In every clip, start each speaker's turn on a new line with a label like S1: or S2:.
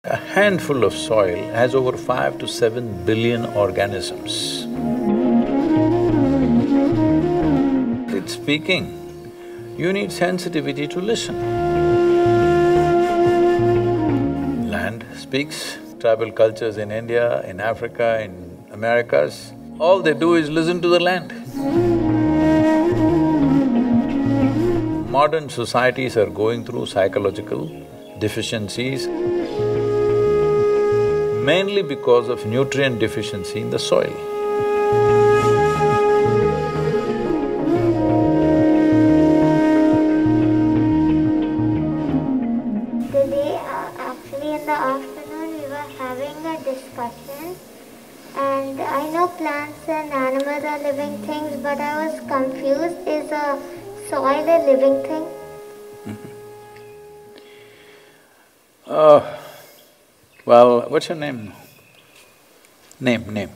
S1: A handful of soil has over 5 to 7 billion organisms. It's speaking. You need sensitivity to listen. Land speaks. Tribal cultures in India, in Africa, in Americas, all they do is listen to the land. Modern societies are going through psychological deficiencies, mainly because of nutrient deficiency in the soil.
S2: Today, actually in the afternoon, we were having a discussion, and I know plants and animals are living things, but I was confused, is a soil a living thing?
S1: Well, what's your name? Name.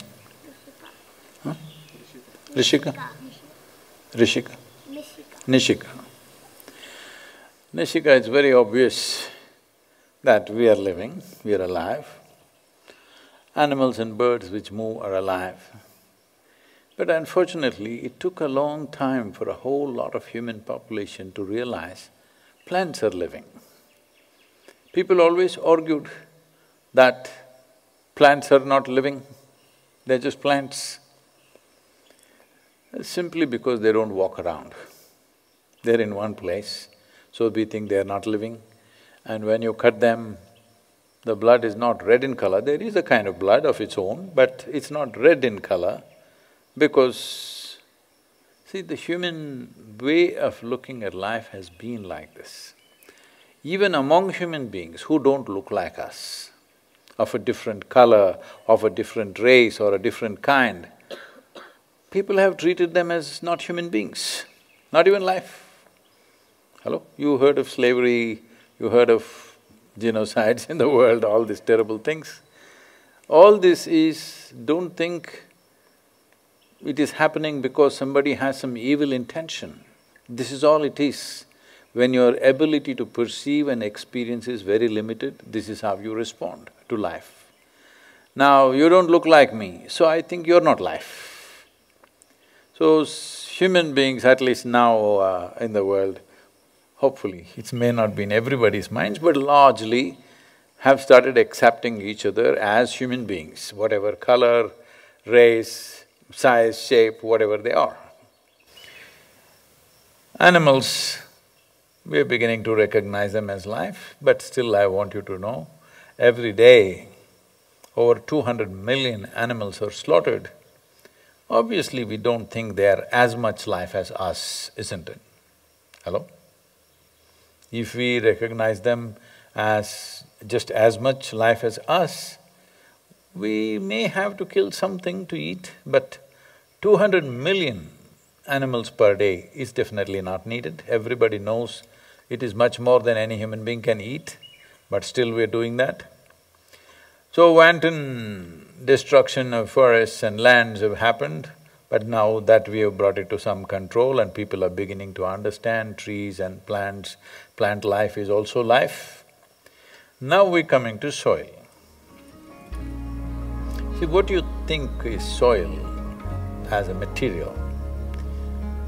S1: Huh? Rishika? Rishika? Nishika. Nishika, it's very obvious that we are living, we are alive. Animals and birds which move are alive. But unfortunately, it took a long time for a whole lot of human population to realize plants are living. People always argued that plants are not living, they're just plants. Simply because they don't walk around. They're in one place, so we think they're not living. And when you cut them, the blood is not red in color. There is a kind of blood of its own, but it's not red in color because… See, the human way of looking at life has been like this. Even among human beings who don't look like us, of a different color, of a different race or a different kind, people have treated them as not human beings, not even life. Hello? You heard of slavery, you heard of genocides in the world, all these terrible things. All this is… don't think it is happening because somebody has some evil intention. This is all it is. When your ability to perceive and experience is very limited, this is how you respond to life. Now, you don't look like me, so I think you're not life. So, human beings, at least now in the world, hopefully, it may not be in everybody's minds, but largely have started accepting each other as human beings, whatever color, race, size, shape, whatever they are. Animals, we're beginning to recognize them as life, but still I want you to know, every day over 200 million animals are slaughtered. Obviously, we don't think they are as much life as us, isn't it? Hello? If we recognize them as just as much life as us, we may have to kill something to eat, but 200 million animals per day is definitely not needed. Everybody knows it is much more than any human being can eat, but still we're doing that. So wanton destruction of forests and lands have happened, but now that we have brought it to some control and people are beginning to understand trees and plants, plant life is also life. Now we're coming to soil. See, what you think is soil as a material,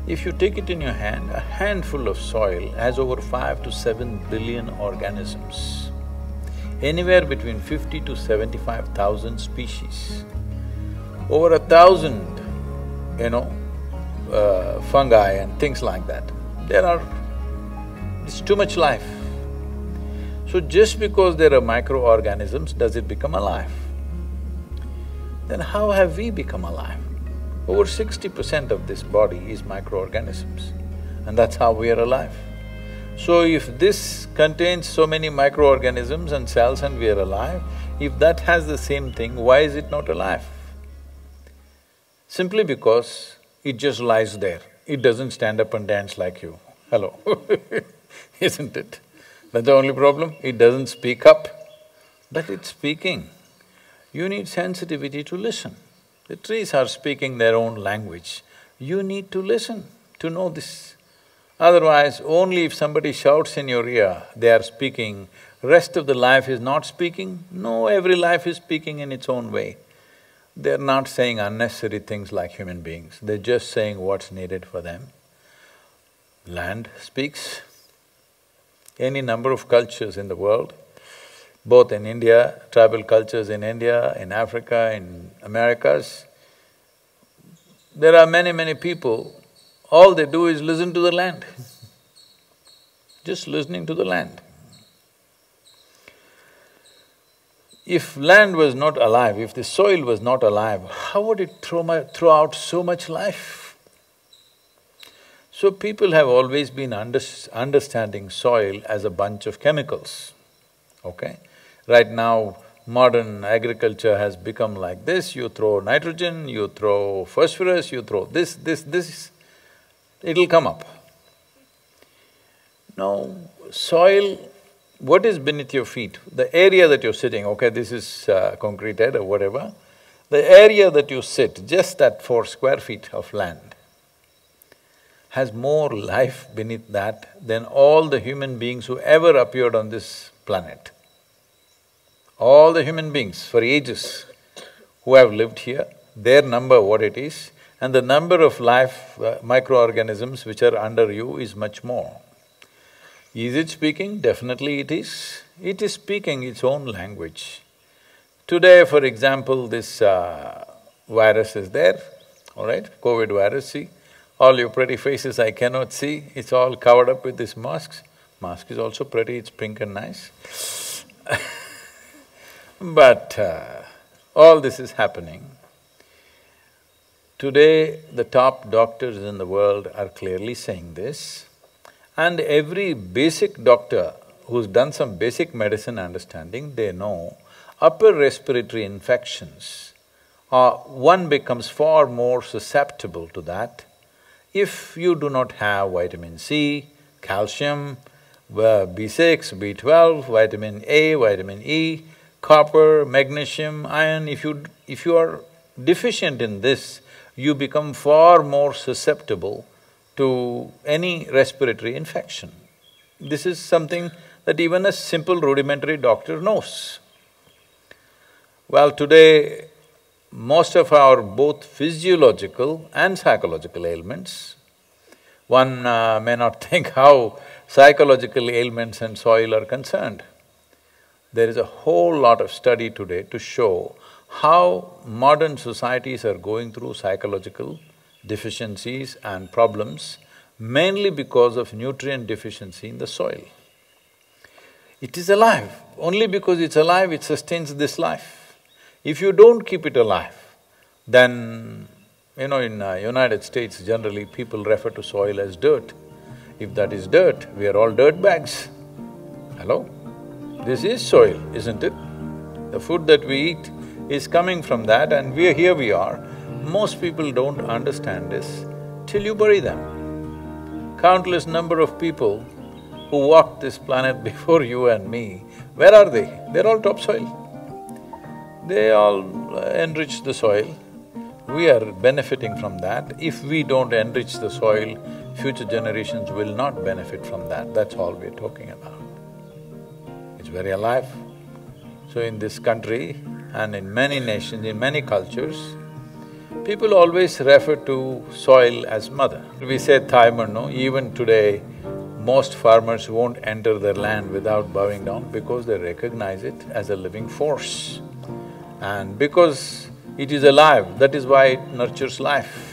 S1: if you take it in your hand, a handful of soil has over 5 to 7 billion organisms, anywhere between 50 to 75,000 species, over 1,000, fungi and things like that. It's too much life. So just because there are microorganisms, does it become alive? Then how have we become alive? Over 60% of this body is microorganisms, and that's how we are alive. So if this contains so many microorganisms and cells and we are alive, if that has the same thing, why is it not alive? Simply because it just lies there, it doesn't stand up and dance like you. Hello isn't it? That's the only problem, it doesn't speak up, but it's speaking. You need sensitivity to listen. The trees are speaking their own language. You need to listen to know this. Otherwise, only if somebody shouts in your ear, they are speaking rest of the life is not speaking? No, every life is speaking in its own way. They're not saying unnecessary things like human beings, they're just saying what's needed for them. Land speaks. Any number of cultures in the world, both in India, tribal cultures in India, in Africa, in Americas, there are many people, all they do is listen to the land, just listening to the land. If land was not alive, if the soil was not alive, how would it throw out so much life? So people have always been understanding soil as a bunch of chemicals, okay? Right now, modern agriculture has become like this, you throw nitrogen, you throw phosphorus, you throw this, it'll come up. Now, soil, what is beneath your feet? The area that you're sitting, okay, this is concreted or whatever, the area that you sit, just that 4 square feet of land, has more life beneath that than all the human beings who ever appeared on this planet. All the human beings for ages who have lived here, their number what it is, and the number of life microorganisms which are under you is much more. Is it speaking? Definitely it is. It is speaking its own language. Today, for example, this virus is there, all right, COVID virus, see? All your pretty faces I cannot see, it's all covered up with these masks. Mask is also pretty, it's pink and nice. But all this is happening. Today, the top doctors in the world are clearly saying this, and every basic doctor who's done some basic medicine understanding, they know upper respiratory infections, one becomes far more susceptible to that if you do not have vitamin C, calcium, B6, B12, vitamin A, vitamin E, copper, magnesium, iron. If you are deficient in this, you become far more susceptible to any respiratory infection. This is something that even a simple rudimentary doctor knows. Well, today, most of our both physiological and psychological ailments, one may not think how psychological ailments and soil are concerned. There is a whole lot of study today to show how modern societies are going through psychological deficiencies and problems, mainly because of nutrient deficiency in the soil. It is alive. Only because it's alive, it sustains this life. If you don't keep it alive, then, in United States, generally people refer to soil as dirt. If that is dirt, we are all dirt bags. Hello? This is soil, isn't it? The food that we eat is coming from that, and here we are. Most people don't understand this till you bury them. Countless number of people who walked this planet before you and me, where are they? They're all topsoil. They all enrich the soil. We are benefiting from that. If we don't enrich the soil, future generations will not benefit from that. That's all we're talking about. It's very alive. So in this country and in many nations, in many cultures, people always refer to soil as mother. We say Thai Mannu, even today, most farmers won't enter their land without bowing down because they recognize it as a living force. And because it is alive, that is why it nurtures life.